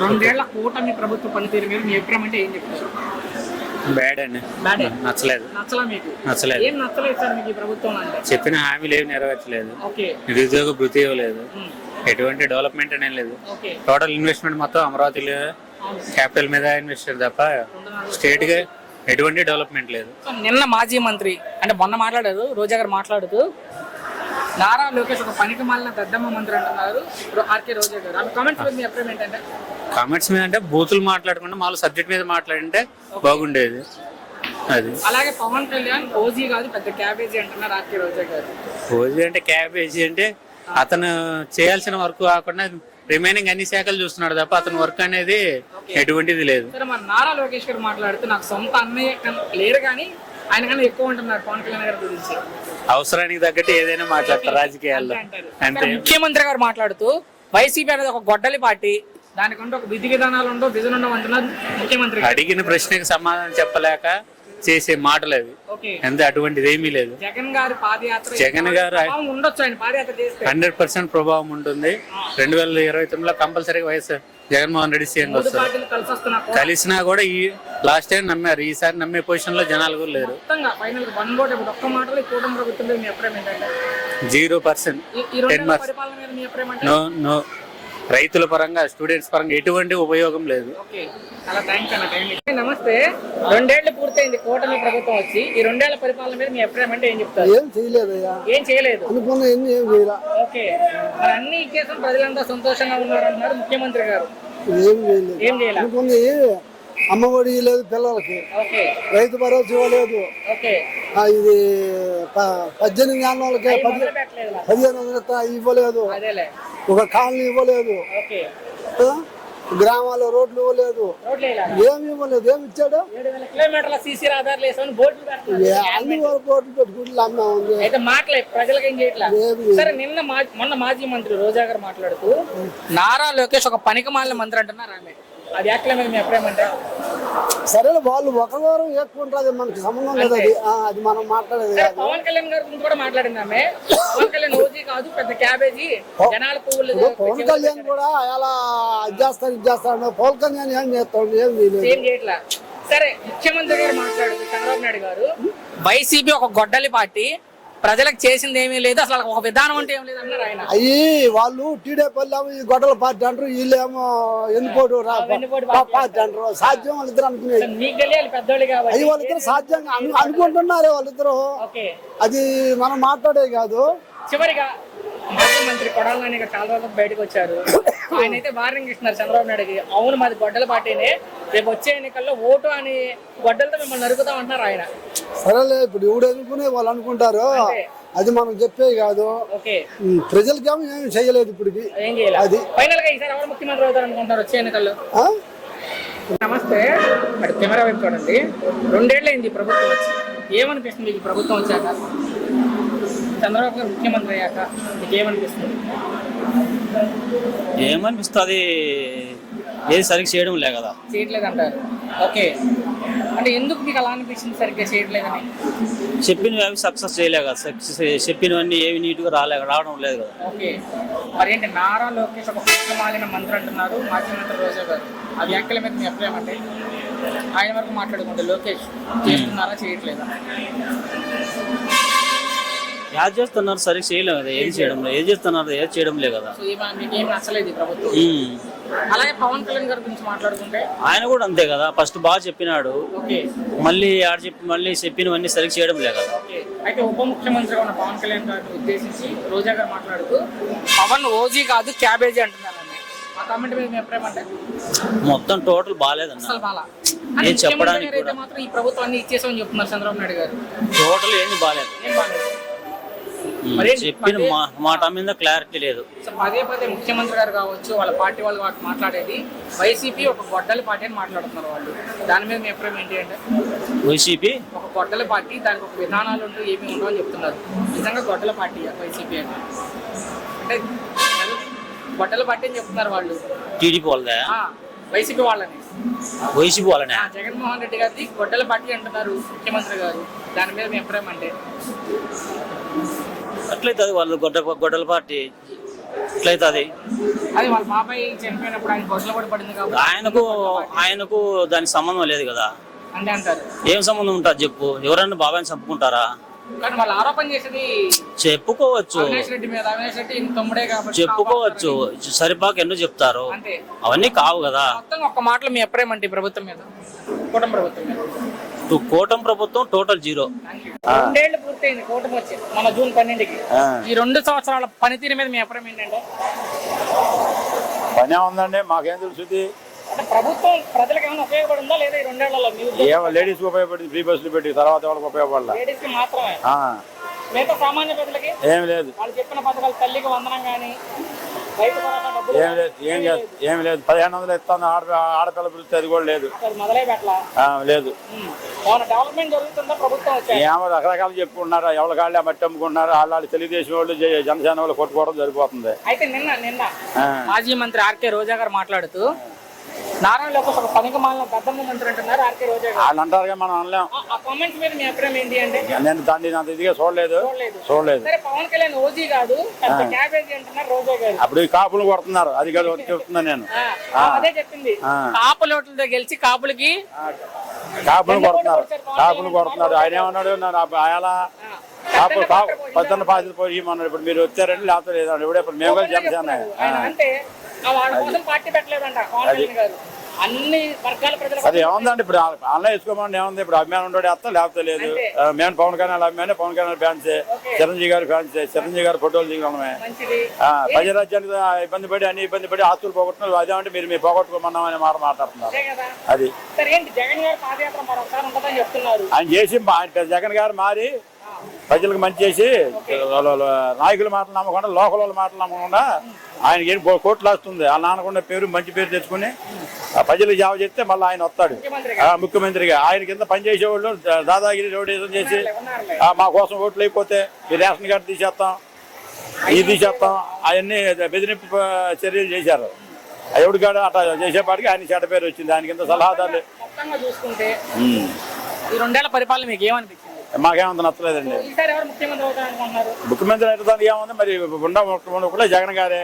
రెండేళ్ల కూటమి ప్రభుత్వ పనితీరు మీద మీ అభిప్రాయం అంటే ఏం చెప్తారు? బ్యాడ్ అండి, బ్యాడే. నచ్చలేదు. నచ్చలా మీకు? నచ్చలేదు. ఏం నచ్చలేదు సార్ మీకు ఈ ప్రభుత్వం అంటే? చెప్పిన హామీలు ఏమి నెరవేర్చలేదు. ఓకే. నిరుద్యోగ భృతి ఇవ్వలేదు. ఉమ్. ఎటువంటి డెవలప్మెంట్ అనేది లేదు. ఓకే. టోటల్ ఇన్వెస్ట్మెంట్ మొత్తం అమరావతిలో అవును. క్యాపిటల్ మీద ఇన్వెస్ట్ తప్ప స్టేట్ గా ఎటువంటి డెవలప్మెంట్ లేదు. సో నిన్న మాజీ మంత్రి అంటే మొన్న మాట్లాడారు రోజా గారు మాట్లాడుతూ నారా లోకేష్ ఒక పనికి మాలిన దద్దమ్మ మంత్రి అంటున్నారు ఇప్పుడు ఆర్కే రోజా గారు. ఆ కామెంట్స్ మీద మీ అభిప్రాయం ఏంటంటే? కామెంట్స్ మీద అంటే బూతులు మాట్లాడకుండా మామూలు సబ్జెక్ట్ మీద మాట్లాడింటే బాగుండేది. అది అలాగే పవన్ కళ్యాణ్ ఓజీ కాదు పెద్ద క్యాబేజీ అంటున్నారు ఆర్కే రోజా గారు. ఓజీ అంటే క్యాబేజీ అంటే అతను చేయాల్సిన వర్క్ కాకుండా రిమైనింగ్ అన్ని శాఖలు చూస్తున్నాడు తప్ప అతని వర్క్ అనేది ఎటువంటిది లేదు. సరే మన నారా లోకేష్ గారు మాట్లాడుతూ నాకు సొంత అన్నయ్య లేరు కానీ ఆయన కన్నా ఎక్కువ ఉంటున్నారు పవన్ కళ్యాణ్ గారి గురించి. అవసరానికి తగ్గట్టు ఏదైనా మాట్లాడతారు రాజకీయాల్లో అంతే. ముఖ్యమంత్రి గారు మాట్లాడుతూ వైసీపీ అనేది ఒక గొడ్డలి పార్టీ, దానికంటే ఒక విధి విధానాలు ఉండవు, విధులు ఉండవు అంటున్నారు ముఖ్యమంత్రి గారు. అడిగిన ప్రశ్నకి సమాధానం చెప్పలేక చేసే మాటలు అవి. ఎంత అటువంటిది ఏమీ లేదు. జగన్ గారి పాదయాత్ర జగన్ గారు ఉండొచ్చు, ఆయన పాదయాత్ర చేస్తే 100% ప్రభావం ఉంటుంది. 2029లో కంపల్సరీగా వైఎస్ జగన్మోహన్ రెడ్డి సీఎం వస్తారు. కలిసినా కూడా ఈ లాస్ట్ టైం నమ్మారు, ఈసారి నమ్మే పొజిషన్ లో జనాలు కూడా లేరు. 0%. 10%. నో. రైతుల పరంగా స్టూడెంట్స్ పరంగా ఎటువంటి ఉపయోగం లేదు. నమస్తే. రెండేళ్లు పూర్తయింది కూటమి ప్రభుత్వం వచ్చి, ఈ రెండేళ్ల పరిపాలన మీద మీ అభిప్రాయం అంటే ఏం చెప్తారు? ఏం చేయలేదు. ఓకే. మరి అన్ని ఇచ్చేసాం, ప్రజలంతా సంతోషంగా ఉన్నారు అంటున్నారు ముఖ్యమంత్రి గారు. ఏం చేయలేదు. అమ్మఒడి లేదు పిల్లలకి, రైతు భరోసా ఇవ్వలేదు, ఇది 18 ఏళ్ళ వాళ్ళకి 1500 ఇవ్వలేదు, ఒక కాలనీ ఇవ్వలేదు, గ్రామాల్లో రోడ్లు ఇవ్వలేదు, ఏమి ఇవ్వలేదు. ఏమి ఇచ్చాడు? అన్ని బోర్డులు పెట్టుకుంటే మాట్లాడే ప్రజలకు ఏం చేయట్లేదు. సరే నిన్న మొన్న మాజీ మంత్రి రోజా గారు మాట్లాడుతూ నారా లోకేష్ ఒక పనికి మాలిన మంత్రి అంటున్నారు ఆమె, అది యాక్చువల్ మీద మీ అభిప్రాయం అంటే? సరే వాళ్ళు ఒకరు ఎక్కుంటుంది, మనకి సంబంధం లేదు. అది మనం మాట్లాడేది. పవన్ కళ్యాణ్ గారి గురించి కూడా మాట్లాడింది ఆమె. పవన్ కళ్యాణ్ ఓజీ కాదు పెద్ద క్యాబేజీ, జనాల పువ్వులు. పవన్ కళ్యాణ్ కూడా ఎలా ఇది చేస్తాడు, పవన్ కళ్యాణ్ ఏం చేస్తాడు? ఏం చేయట్లా. సరే ముఖ్యమంత్రి గారు మాట్లాడుతూ చంద్రబాబు నాయుడు గారు వైసీపీ ఒక గొడ్డలి పార్టీ, ప్రజలకు చేసింది ఏమీ లేదు, అసలు ఒక విధానం అంటే ఏం లేదు అన్నారు ఆయన. అయ్యి వాళ్ళు టీడీపీ గొడవల పార్టీ అంటారు, వీళ్ళేమో ఎన్నిపోటు పార్టీ అంటారు. సాధ్యం వాళ్ళిద్దరు అనుకునేది. మీకు తెలియాలి పెద్దోళ్ళు కాబట్టి. అయ్యి వాళ్ళిద్దరు సాధ్యంగా అనుకుంటున్నారు వాళ్ళిద్దరు. అది మనం మాట్లాడే కాదు. చివరిగా మాజీ మంత్రి కొడాలి నాని గారు చాలా రోజులు బయటకు వచ్చారు. ఆయన అయితే వార్నింగ్ ఇస్తున్నారు చంద్రబాబు నాయుడుకి, అవును మాది గొడ్డల పార్టీనే, రేపు వచ్చే ఎన్నికల్లో ఓటు అని గొడ్డలతో మిమ్మల్ని నరుకుతాం అంటున్నారు ఆయన. సరేలే, ఇప్పుడు ఎవడు అనుకునే వాళ్ళు అనుకుంటారు, అది మనం చెప్పేది కాదు. ప్రజలకేమో ఏం చేయలేదు ఇప్పటికి. ఏం చేయలేదు. అది ఫైనల్ గా ఈసారి ఎవరు ముఖ్యమంత్రి అవుతారు అనుకుంటారు వచ్చే ఎన్నికల్లో? నమస్తే. అటు కెమెరా వైపు చూడండి. రెండేళ్లైంది ప్రభుత్వం వచ్చి, ఏమనిపిస్తుంది మీకు ప్రభుత్వం వచ్చాక? చంద్రబాబు గారు ముఖ్యమంత్రి అయ్యాక మీకు ఏమనిపిస్తుంది? ఏమనిపిస్తుంది, ఏది సరిగ్గా చేయడం లే కదా. చేయట్లేదు అంటారు. ఓకే. అంటే ఎందుకు మీకు అలా అనిపించింది సరిగ్గా చేయట్లేదని? చెప్పినవి అవి సక్సెస్ చేయలే కదా, చెప్పినవన్నీ ఏవి నీట్గా రావడం లేదు కదా. ఓకే. మరి ఏంటి నారా లోకేష్ ఒక పనికి మాలిన మంత్రి అంటున్నారు మాజీ మంత్రి రోజా గారు, ఆ వ్యాఖ్యల మీద మీ అభిప్రాయం అంటే? ఆయన వరకు మాట్లాడుకుంటే లోకేష్ చేస్తున్నారా చేయట్లేదా? యాడ్ చేస్తున్నారు, సరిగ్గా చేయలేము కదా. ఏది చేయడం లేదు, ఏది చేస్తున్నారు, ఏది చేయడం లేదు కదా. మీకు ఏం నచ్చలేదు ఈ ప్రభుత్వం. అలాగే పవన్ కళ్యాణ్ గారి గురించి మాట్లాడుకుంటే ఆయన కూడా అంతే కదా, ఫస్ట్ బాగా చెప్పినాడు, మళ్ళీ మళ్ళీ చెప్పినవన్నీ సరిగ్గా చేయడం లేదు కదా. అయితే ఉప ముఖ్యమంత్రిగా ఉన్న పవన్ కళ్యాణ్ గారిని ఉద్దేశించి రోజా గారు మాట్లాడుతూ పవన్ ఓజీ కాదు క్యాబేజీ అంటున్నారండి. ఆ కామెంట్ మీద మీ అభిప్రాయం అంటే? మొత్తం టోటల్ బాగాలేదన్న, ఏం చెప్పడానికి మాత్రం ఈ ప్రభుత్వాన్ని ఇచ్చేసామని చెప్తున్నారు చంద్రబాబు నాయుడు గారు. టోటల్ ఏంది బాగాలేదు, చెప్పిన మాట మీద క్లారిటీ లేదు. పదే పదే ముఖ్యమంత్రి గారు కావచ్చు, వాళ్ళ పార్టీ వాళ్ళు మాట్లాడేది వైసీపీ ఒక గొడ్డలి పార్టీ అని మాట్లాడుతున్నారు వాళ్ళు. దాని మీద మీ అభిప్రాయం ఏంటి అంటే? వైసీపీ ఒక గొడ్డలి పార్టీ, దానికి ఒక విధానాలు ఉంటూ ఏమి ఉండవు అని చెప్తున్నారు. నిజంగా గొడ్డల పార్టీ వైసీపీ అంటే గొడ్డల పార్టీ అని చెప్తున్నారు వాళ్ళు. టీడీపీ వాళ్ళదా? వైసీపీ వాళ్ళని. వైసీపీ వాళ్ళనే. జగన్మోహన్ రెడ్డి గారిది గొడ్డల పార్టీ అంటున్నారు ముఖ్యమంత్రి గారు, దాని మీద మీ అభిప్రాయం అంటే? అట్లయితే అది వాళ్ళు గొడ్డల పార్టీ. ఎట్లయితుంది? అది వాళ్ళ బాబాయ్ చనిపోయినప్పుడు ఆయన బొక్కలు కూడా పడింది కాబట్టి ఆయనకు దానికి సంబంధం లేదు కదా. అంటే అంటారు. ఏం సంబంధం ఉంటుంది చెప్పు? ఎవరన్నా బాబాయ్ని చంపుకుంటారా? కానీ వాళ్ళు ఆరోపణ చేసేది చెప్పుకోవచ్చు, అవినాష్ రెడ్డి మీద. అవినాష్ రెడ్డి ఈయన తమ్ముడే కాబట్టి చెప్పుకోవచ్చు, సరిపాక ఎన్నో చెప్తారు, అంతే. అవన్నీ కావు కదా. మొత్తం ఒక్క మాటలో మీ అభిప్రాయం అంటే ప్రభుత్వం మీద, కూటమి ప్రభుత్వం మీద? కూటమి ప్రభుత్వం టోటల్ 0. 2 ఏళ్ళు పూర్తయింది కూటమి వచ్చి, మన జూన్ 12కి. ఈ 2 సంవత్సరాల పనితీరు మీద మీ అభిప్రాయం ఏంటంటే? పనే ఉందండి, మాకేం తెలుసుది. అంటే ప్రభుత్వం ప్రజలకు ఏమైనా ఉపయోగపడిందా లేదా ఈ 2 ఏళ్లలో? ఏమో లేడీస్ కి ఉపయోగపడింది, ఫ్రీ బస్సులు పెట్టి, తర్వాత వాళ్ళకి ఉపయోగపడాలి. లేడీస్ కి మాత్రమే, మిగతా సామాన్య ప్రజలకి ఏం లేదు. వాళ్ళు చెప్పిన పథకాలు, తల్లికి వందనం కానీ, రైతు భరోసా డబ్బులు ఏం లేదు, ఏం లేదు. 1500 ఇస్తాను, ఆడపిల్ల పిలిస్తే అది కూడా లేదు, అసలు మొదలై పెట్టలా. లేదు. ఏమైనా డెవలప్మెంట్ జరుగుతుందా ప్రభుత్వం వచ్చాక? ఏమో రకరకాలు చెప్పుకుంటున్నారు, ఎవరి కాళ్ళు మట్టి అమ్ముకుంటున్నారు. వాళ్ళు తెలుగుదేశం వాళ్ళు జనసేన వాళ్ళు కొట్టుకోవడం సరిపోతుంది. అయితే నిన్న మాజీ మంత్రి ఆర్కే రోజా గారు మాట్లాడుతూ నారాయణ లోకేష్ ఒక పనికి మాలిన గద్దమ్మ మంత్రి అంటున్నారు ఆర్కే రోజా గారు. వాళ్ళు అంటారుగా, మనం అనలేం. ఆ కామెంట్స్ మీద మీ అభిప్రాయం ఏంటి అంటే? నేను దాన్ని అంత ఇదిగా చూడలేదు. సరే, పవన్ కళ్యాణ్ ఓజీ కాదు పెద్ద క్యాబేజీ అంటున్నారు రోజా గారు. అప్పుడు ఈ కాపులు కొడుతున్నారు, అది కాదు చెప్తున్నాను నేను. అదే చెప్పింది, కాపులతో గెలిచి కాపులు కొడుతున్నారు. ఆయన ఏమన్నాడు, కాపు పద్దెన్న పాత్ర పోయి అన్నాడు. ఇప్పుడు మీరు వచ్చారండి, లేకపోతే లేదండి. ఇప్పుడు మేము కూడా జనసేన. అంటే వాళ్ళ కోసం పార్టీ పెట్టలేదంట పవన్ కళ్యాణ్ గారు. అన్ని వర్గాల ప్రజలు అది ఏముందండి, ఇప్పుడు ఆన్లైన్ వేసుకోమని ఏముంది. ఇప్పుడు అభిమానం ఉండేది వేస్తా, లేకపోతే లేదు. మేము పవన్ కళ్యాణ్ అభిమాని, పవన్ కళ్యాణ్ ఫ్యాన్సే, చిరంజీవి గారి ఫ్యాన్సే, చిరంజీవి గారి ఫోటోలు దిగడమే. ప్రజారాజ్యానికి ఇబ్బంది పడి, అన్ని ఇబ్బంది పడి ఆస్తులు పోగొట్టుకున్నారు. అదేమంటే మీరు మీరు పోగొట్టుకోమన్నామని మాట్లాడుతున్నారు. అది జగన్ గారు పాదయాత్ర మరొకసారి ఉంటుందని చెప్తున్నారు. ఆయన చేసి జగన్ గారు మారి ప్రజలకు మంచి చేసి, నాయకుల మాటలు నమ్మకుండా, లోకల్ వాళ్ళ మాటలు నమ్మకుండా, ఆయనకి ఏం కోట్లు వస్తుంది. ఆ నాన్నకుండా పేరు, మంచి పేరు తెచ్చుకుని ప్రజలకు జావ చేస్తే మళ్ళీ ఆయన వస్తాడు ముఖ్యమంత్రిగా. ఆయన కింద పనిచేసేవాళ్ళు దాదాగిరి రౌడీజం చేసి మా కోసం ఓట్లు అయిపోతే ఈ రేషన్ కార్డు తీసేస్తాం, ఇది తీసేస్తాం, అవన్నీ బెదిరింపు చర్యలు చేశారు. ఎవరి కాడ అట్లా చేసేపాటికి ఆయన చెడ్డ పేరు వచ్చింది. ఆయన కింద సలహాదారులు చూసుకుంటే ఈ 2 ఏళ్ల పరిపాలన మీకు ఏమనిపించింది? మాకేమంత నచ్చలేదండి. ముఖ్యమంత్రి అయితే ఏముంది, మరి కూడా జగన్ గారే.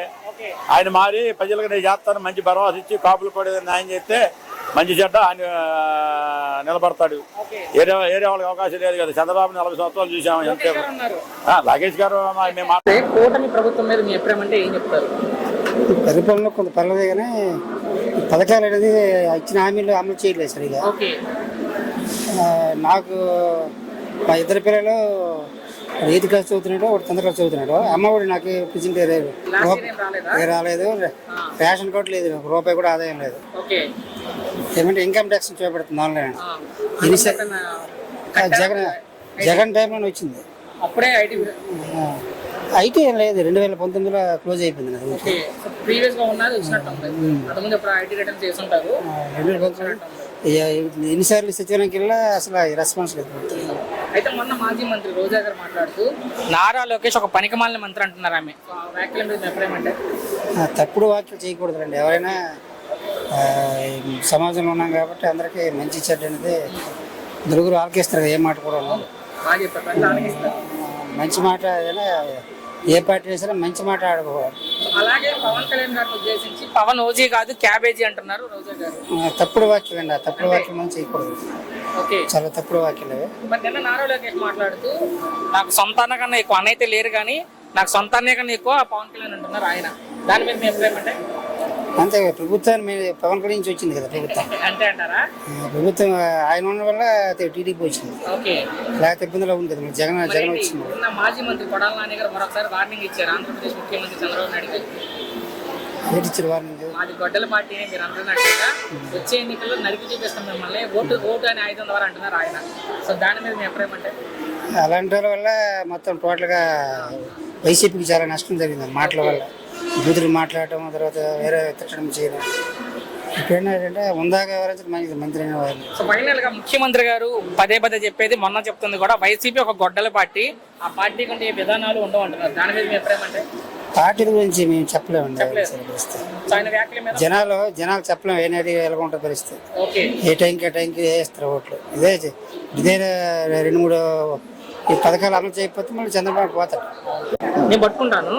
ఆయన మారి ప్రజలకు నేను చేస్తాను మంచి భరోసా ఇచ్చి, కాపులు కూడా న్యాయం చేస్తే మంచి చెడ్డ ఆయన నిలబడతాడు. ఏరే వాళ్ళకి అవకాశం లేదు కదా. చంద్రబాబు 40 సంవత్సరాలు చూసాము. లోకేష్ గారు కూటమి ప్రభుత్వం మీద మీ అభిప్రాయం అంటే ఏం చెప్తారు? పరిపాలన కొంత పర్లేదు, కానీ పథకాలు అనేది ఇచ్చిన హామీలు అమలు చేయలేదు సరిగా. నాకు మా 2 పిల్లలు 8th క్లాస్ చదువుతున్నాడు, 10th క్లాస్ చదువుతున్నాడు. అమ్మఒడి నాకు ప్రెజెంట్ రాలేదు, రేషన్ కార్డు లేదు, ₹1 కూడా ఆదాయం లేదు. ఏమంటే ఇన్కమ్ ట్యాక్స్ చూపెడుతుంది ఆన్లైన్. జగన్ టైంలో వచ్చింది. అప్పుడే ఐటీ ఏం లేదు, 2019లో క్లోజ్ అయిపోయింది. ఎన్నిసార్లు సచివాలయంకి వెళ్ళా అసలు రెస్పాన్స్ లేదు. అయితే మొన్న మాజీ మంత్రి రోజా గారు మాట్లాడుతూ నారా లోకేష్ ఒక పనికిమాలిన మంత్రి అంటున్నారు. ఆమె వ్యాఖ్యల మీద అభిప్రాయం అంటే? తప్పుడు వ్యాఖ్యలు చేయకూడదండి. ఎవరైనా సమాజంలో ఉన్నాం కాబట్టి అందరికీ మంచి చెడ్డ అనేది నలుగురు ఆలకిస్తారు. ఏ మాట కూడా మంచి మాట అయినా ఏ పార్టీ వేసినా మంచి మాట ఆడుకోవాలి. అలాగే పవన్ కళ్యాణ్ గారిని ఉద్దేశించి పవన్ ఓజీ కాదు క్యాబేజీ అంటున్నారు రోజా గారు. తప్పుడు వ్యాఖ్యలు అండి, ఆ తప్పుడు వ్యాఖ్యలు మనం చేయకూడదు. చాలా తప్పుడు వ్యాఖ్యలు. మరి నిన్న నారా లోకేష్ మాట్లాడుతూ నాకు సొంతాన్న కన్నా ఎక్కువ అన్నైతే లేరు, కానీ నాకు సొంతాన్నే కన్నా ఎక్కువ పవన్ కళ్యాణ్ అంటున్నారు ఆయన. దాని మీద మీ అభిప్రాయం అంటే? అంతే, ప్రభుత్వాన్ని పవన్ కళ్యాణ్ నుంచి వచ్చింది కదా ప్రభుత్వం. అంతే అంటారా? ప్రభుత్వం ఆయన ఉన్న వల్ల టీడీపీ వచ్చింది, లేకపోతే ఇబ్బందిలో ఉంటుంది. జగన్ వచ్చింది. మాజీ మంత్రి కొడాల నాని గారు మరొకసారి వార్నింగ్ ఇచ్చారు ఆంధ్రప్రదేశ్ ముఖ్యమంత్రి చంద్రబాబు నాయుడు గారు. ఇచ్చారు వార్నింగ్. మాది గొడ్డల పార్టీ మీరు అంటున్నట్టుగా వచ్చే ఎన్నికల్లో నరికి చూపిస్తాం మిమ్మల్ని, ఓటు అనే ఆయుధం ద్వారా అంటున్నారు ఆయన. సో దాని మీద మీ అభిప్రాయం అంటే? అలాంటి వాళ్ళ వల్ల మొత్తం టోటల్గా వైసీపీకి చాలా నష్టం జరిగింది. మాటల వల్ల బూతులు మాట్లాడటం, తర్వాత వేరే తిట్టడం చేయడం. ఇప్పుడైనా ఏంటంటే ఉందాగా వివరించడం మంచిది మంత్రి అయిన వారిని. సో ఫైనల్ గా ముఖ్యమంత్రి గారు పదే చెప్పేది, మొన్న చెప్తుంది కూడా, వైసీపీ ఒక గొడ్డల పార్టీ, ఆ పార్టీ కంటే ఏ విధానాలు ఉండవు అంటున్నారు. దాని మీద మీ అభిప్రాయం అంటే? పార్టీల గురించి మేము చెప్పలేమండి. జనాలు చెప్పలేము ఏ నాటి ఎలా ఉంటుంది పరిస్థితి. ఏ టైంకి వేస్తారు ఓట్లు. ఇదే 2-3 ఈ పథకాలు అమలు చేయకపోతే మళ్ళీ చంద్రబాబు పోతాడు. నేను పట్టుకుంటాను.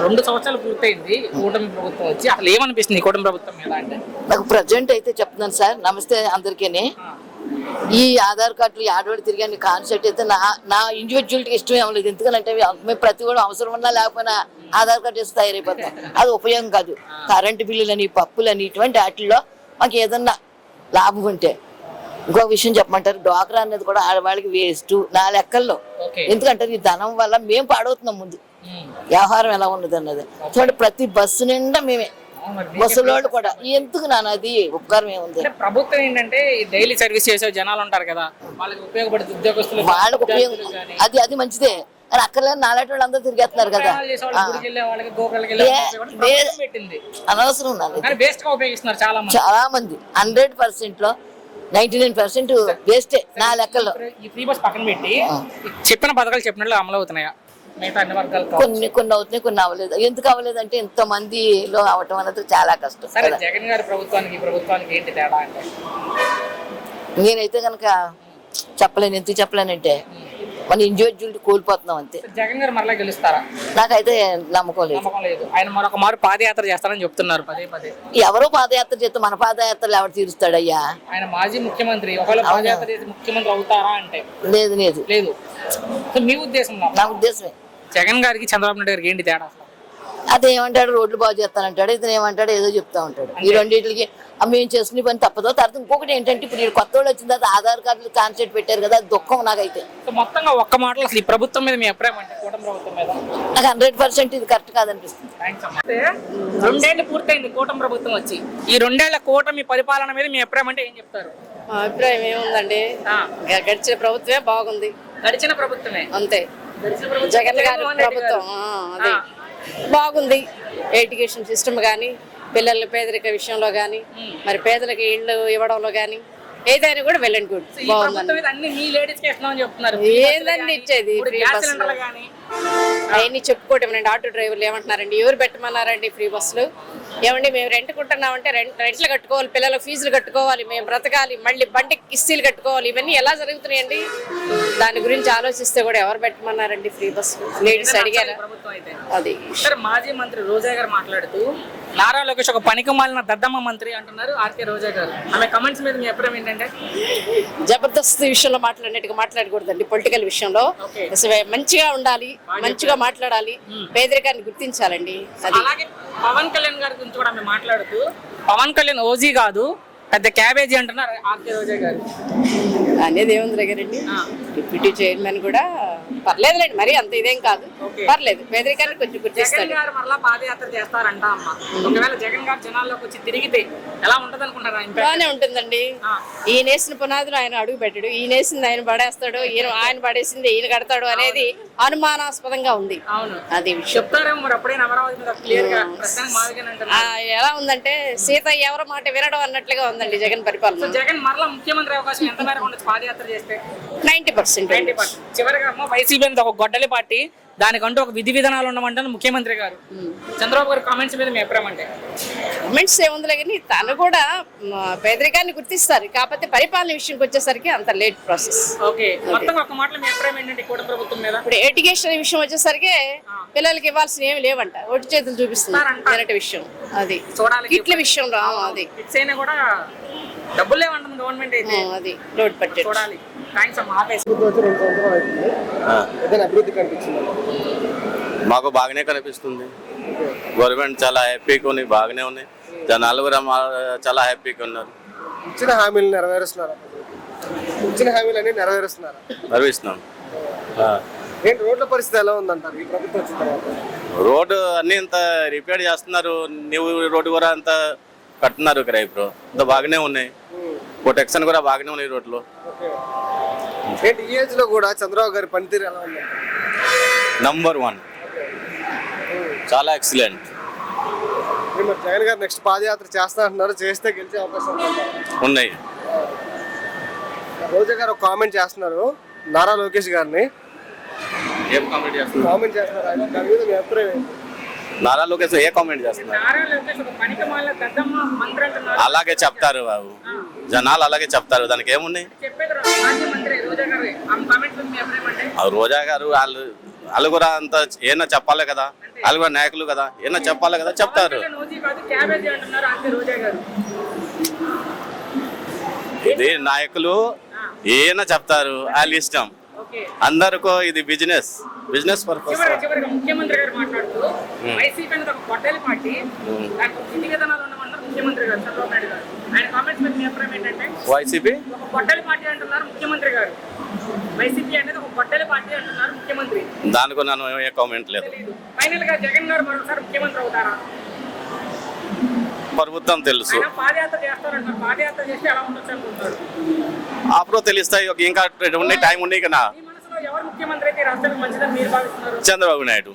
2 సంవత్సరాలు పూర్తయింది కూటమి ప్రభుత్వం వచ్చి. అసలు ఏమనిపిస్తుంది ఈ కూటమి ప్రభుత్వం మీద అంటే? నాకు ప్రజెంట్ అయితే చెప్తున్నాను సార్. నమస్తే అందరికీ. ఈ ఆధార్ కార్డులు ఆడవాడు తిరిగాని కాన్సెప్ట్ అయితే నా ఇండివిజువల్కి ఇష్టమే అవ్వలేదు. ఎందుకంటే మేము ప్రతి కూడా అవసరం ఉన్నా లేకపోయినా ఆధార్ కార్డు వేసి తయారైపోతాం. అది ఉపయోగం కాదు. కరెంటు బిల్లులని, పప్పులని, ఇటువంటి వాటిల్లో మాకు ఏదన్నా లాభం ఉంటే. ఇంకో విషయం చెప్పమంటారు, డ్వాక్రా అనేది కూడా ఆడవాళ్ళకి వేస్ట్ నా లెక్కల్లో. ఎందుకంటే ఈ ధనం వల్ల మేము పాడవుతున్నాం. ముందు వ్యవహారం ఎలా ఉన్నది అన్నది చూడండి. ప్రతి బస్సు నిండా మేమే, బస్సులోళ్ళు కూడా. ఎందుకు నాన్న అది ఉపకారం ఏముంది? ప్రభుత్వం ఏంటంటే డైలీ సర్వీస్ చేసే జనాలు ఉంటారు కదా, వాళ్ళకి ఉపయోగపడుతుంది. ఉద్యోగస్తులు వాళ్ళకి ఉపయోగం అది మంచిదే. అని అక్కర్లేదు నాలాంటి వాళ్ళు అందరూ తిరిగేస్తున్నారు కదా. అనవసరం చాలా మంది 100% లో 99% వేస్టే నా లెక్కల్లో. ఈ ఫ్రీ బస్ పక్కన పెట్టి చెప్పిన పథకాలు చెప్పినట్లు అమలు అవుతున్నాయా? కొన్ని అవుతున్నాయి, కొన్ని అవ్వలేదు. ఎందుకు అవ్వలేదు అంటే ఇంత మందిలో అవటం అనేది చాలా కష్టం. సరే, జగన్ గారి ప్రభుత్వానికి ఏంటి తేడా అంటే? నేనైతే కనుక చెప్పలేను. ఎందుకు చెప్పలేనంటే మన ఇండివిజువల్ కోల్పోతున్నాం అంతే. జగన్ గారు మరలా గెలుస్తారా? నాకైతే నమ్మకం లేదు. ఆయన మరొక మారు పాదయాత్ర చేస్తారని చెప్తున్నారు పదే. ఎవరో పాదయాత్ర చేస్తే మన పాదయాత్రలు ఎవరు తీరుస్తాడయ్యా? ఆయన మాజీ ముఖ్యమంత్రి. ఒకవేళ పాదయాత్ర చేసి ముఖ్యమంత్రి అవుతారా అంటే? లేదు. మీ ఉద్దేశంలో? నా ఉద్దేశమే. జగన్ గారికి చంద్రబాబు నాయుడు గారికి ఏంటి తేడా అసలు? అదేమంటాడు, రోడ్లు బాగు చేస్తానంటాడు. ఇతను ఏమంటాడు, ఏదో చెప్తా ఉంటాడు. ఈ రెండింటికి మేము చేసుకునే పని తప్పదో. తర్వాత ఇంకొకటి ఏంటంటే ఇప్పుడు కొత్త వాళ్ళు వచ్చిన తర్వాత ఆధార్ కార్డులు కాన్సెప్ట్ పెట్టారు కదా, అది దుఃఖం నాకైతే. మొత్తంగా ఒక్క మాటలో అసలు ఈ ప్రభుత్వం మీద మీ అభిప్రాయం అంటే, కూటమి ప్రభుత్వం మీద? నాకు 100% ఇది కరెక్ట్ కాదనిపిస్తుంది. 2 ఏళ్ళు పూర్తయింది కూటమి ప్రభుత్వం వచ్చి. ఈ 2 ఏళ్ల కూటమి పరిపాలన మీద మీ అభిప్రాయం అంటే ఏం చెప్తారు? అభిప్రాయం ఏముందండి, గడిచిన ప్రభుత్వమే బాగుంది. గడిచిన ప్రభుత్వమే అంతే. జగన్ గారి ప్రభుత్వం అదే బాగుంది. ఎడ్యుకేషన్ సిస్టమ్ కానీ, పిల్లల పేదరిక విషయంలో కానీ, మరి పేదలకు ఇళ్ళు ఇవ్వడంలో కానీ ఏదైనా కూడా వెల్ అండ్ గుడ్ బాగుంది. ఏందండి ఇచ్చేది ఫ్రీ బస్సులు అవన్నీ చెప్పుకోవటం. ఆటో డ్రైవర్లు ఏమంటున్నారండి, ఎవరు పెట్టమన్నారండి ఫ్రీ బస్సులు? ఏమండి మేము రెంట్కుంటున్నామంటే రెంట్లు కట్టుకోవాలి, పిల్లల ఫీజులు కట్టుకోవాలి, మేము బ్రతకాలి, మళ్ళీ బండికి కిస్తీలు కట్టుకోవాలి. ఇవన్నీ ఎలా జరుగుతున్నాయండి? దాని గురించి ఆలోచిస్తే కూడా ఎవరు పెట్టమన్నారండి ఫ్రీ బస్సులు? లేడీస్ అడిగారా? అది మాజీ మంత్రి రోజా గారు మాట్లాడుతూ నారా లోకేష్ ఒక పనికి మాలిన దద్దమ్మ మంత్రి అంటున్నారు ఆర్కే రోజా గారు. ఆమె కమెంట్స్ మీద మీ అభిప్రాయం ఏంటంటే? జబర్దస్త్ విషయంలో మాట్లాడినట్టుగా మాట్లాడకూడదండి. పొలిటికల్ విషయంలో మంచిగా ఉండాలి, మంచిగా మాట్లాడాలి, పేదరికాన్ని గుర్తించాలండి. అది అలాగే పవన్ కళ్యాణ్ గారి గురించి కూడా ఆమె మాట్లాడుతూ పవన్ కళ్యాణ్ ఓజీ కాదు పెద్ద క్యాబేజీ అంటున్నారు ఆర్కే రోజా గారు. అనేది ఏముంది దగ్గరండి, డిప్యూటీ చైర్మన్ కూడా పర్లేదులేండి, మరి అంత ఇదేం కాదు, పర్లేదు. పేదరికాన్ని కొంచెం గుర్తిస్తాడు. పాదయాత్ర చేస్తారంట అమ్మ. ఒకవేళ జగన్ గారు జనాల్లోకి వచ్చి తిరిగితే ఎలా ఉంటది అనుకుంటారా? బాగానే ఉంటుందండి. ఈయన వేసిన పునాదులు ఆయన అడుగు పెట్టాడు, ఈయన వేసింది ఆయన పడేస్తాడు, ఆయన పడేసింది ఈయన కడతాడు అనేది అనుమానాస్పదంగా ఉంది. అది చెప్తారేమో మరి అప్పుడే అమరావతి మీద క్లియర్ గా. ఎలా ఉందంటే సీత ఎవరి మాట వినడం అన్నట్లుగా ఉందండి జగన్ పరిపాలన. జగన్ మరలా ముఖ్యమంత్రి అవకాశం ఎంత మేరకు ఉండొచ్చు పాదయాత్ర చేస్తే? 90%. చివరిగా వైసీపీ అనేది ఒక గొడ్డలి పార్టీ, దానికంటూ ఒక విధి విధానాలు ఉండమంటారు ముఖ్యమంత్రి గారు. చంద్రబాబు గారు కామెంట్స్ మీద మీ అభిప్రాయం అంటే? కామెంట్స్ ఏముందిలే కానీ తను కూడా పేదరికాన్ని గుర్తిస్తారు, కాకపోతే పరిపాలన విషయంకి వచ్చేసరికి అంత లేట్ ప్రాసెస్. ఓకే, మొత్తం ఒక మాటలో మీ అభిప్రాయం ఏంటంటే కూటమి ప్రభుత్వం మీద? ఇప్పుడు ఎడ్యుకేషన్ విషయం వచ్చేసరికి పిల్లలకి ఇవ్వాల్సిన ఏమి లేవంట, ఒట్టి చేతులు చూపిస్తున్నారు విషయం. అది చూడాలి. కిట్ల విషయంలో అది కిట్స్ అయినా కూడా డబ్బులు లేవంటుంది గవర్నమెంట్ అయితే. అది లోడ్ బడ్జెట్ చూడాలి. మాకు బాగానే కనిపిస్తుంది. గవర్నమెంట్ చాలా హ్యాపీగా ఉంది, బాగానే ఉన్నాయి. జనాలు కూడా చాలా హ్యాపీగా ఉన్నారు. ఇచ్చిన హామీలు నెరవేరుస్తున్నారు. నెరవేరుస్తున్నాం. రోడ్ల పరిస్థితి ఎలా ఉందంటారు ఈ ప్రభుత్వం వచ్చిన తర్వాత? రోడ్డు అన్ని ఇంత రిపేర్ చేస్తున్నారు, న్యూ రోడ్డు కూడా అంత కట్టున్నారు ఇక్కడ. ఇప్పుడు ఇంత బాగానే ఉన్నాయి, ప్రొటెక్షన్ కూడా బాగానే ఉన్నాయి రోడ్లు. ఈ ఏజ్ లో కూడా చంద్రబాబు గారి పనితీరు ఎలా ఉంది? నంబర్ 1, చాలా ఎక్సలెంట్. జగన్ గారు నెక్స్ట్ పాదయాత్ర చేస్తా అంటున్నారు, చేస్తే గెలిచే అవకాశం ఉన్నాయి. రోజా గారు ఒక కామెంట్ చేస్తున్నారు నారా లోకేష్ గారిని. ఏం కామెంట్ చేస్తున్నారు? కామెంట్ చేస్తున్నారు, దాని మీద మీ అభిప్రాయం? నారా లోకేష్ ఏ కామెంట్ చేస్తున్నారు? అలాగే చెప్తారు బాబు, జనాలు అలాగే చెప్తారు, దానికి ఏమున్నాయి. గారు ఆ కామెంట్స్ మీ అభిప్రాయం అంటే ఆ రోజా గారు వాళ్ళు కూడా అంత ఏమన్నా చెప్పాలి కదా, వాళ్ళు కూడా నాయకులు కదా, ఏమన్నా చెప్పాలి కదా, చెప్తారు. నోజీ కాదు క్యాబేజీ అంటున్నారు అంతే రోజా గారు. ఇది నాయకులు ఏమన్నా చెప్తారు, వాళ్ళ ఇష్టం. ఓకే అందరికో ఇది బిజినెస్ పర్పస్. చివరిగా ముఖ్యమంత్రి గారు మాట్లాడుతూ వైసీపీ అనేది ఒక పొట్టేలి పార్టీ, దానికి విధి విధానాలు ఉండమన్నారు ముఖ్యమంత్రి గారు చంద్రబాబు నాయుడు గారు. ఆయన కామెంట్స్ మీద మీ అభిప్రాయం ఏంటంటే వైసీపీ ఒక పొట్టేలి పార్టీ అంటున్నారు ముఖ్యమంత్రి గారు, వైసీపీ అనేది ఒక పొట్టేలి పార్టీ అంటున్నారు ముఖ్యమంత్రి. దానికి నన్ను ఏ కామెంట్ లేదు. ఫైనల్ గా జగన్ గారు మరోసారి ముఖ్యమంత్రి అవుతారా? ప్రభుత్వం తెలుసు, ఆయన పాదయాత్ర చేస్తారంటారు, పాదయాత్ర చేస్తే ఎలా ఉండొచ్చు అనుకుంటారు? అప్పుడు తెలుస్తాయి. ఇంకా టైం ఉన్నాయి కదా. మీ మనసులో ఎవరు ముఖ్యమంత్రి అయితే రాష్ట్రానికి మంచిదని మీరు భావిస్తున్నారు? చంద్రబాబు నాయుడు.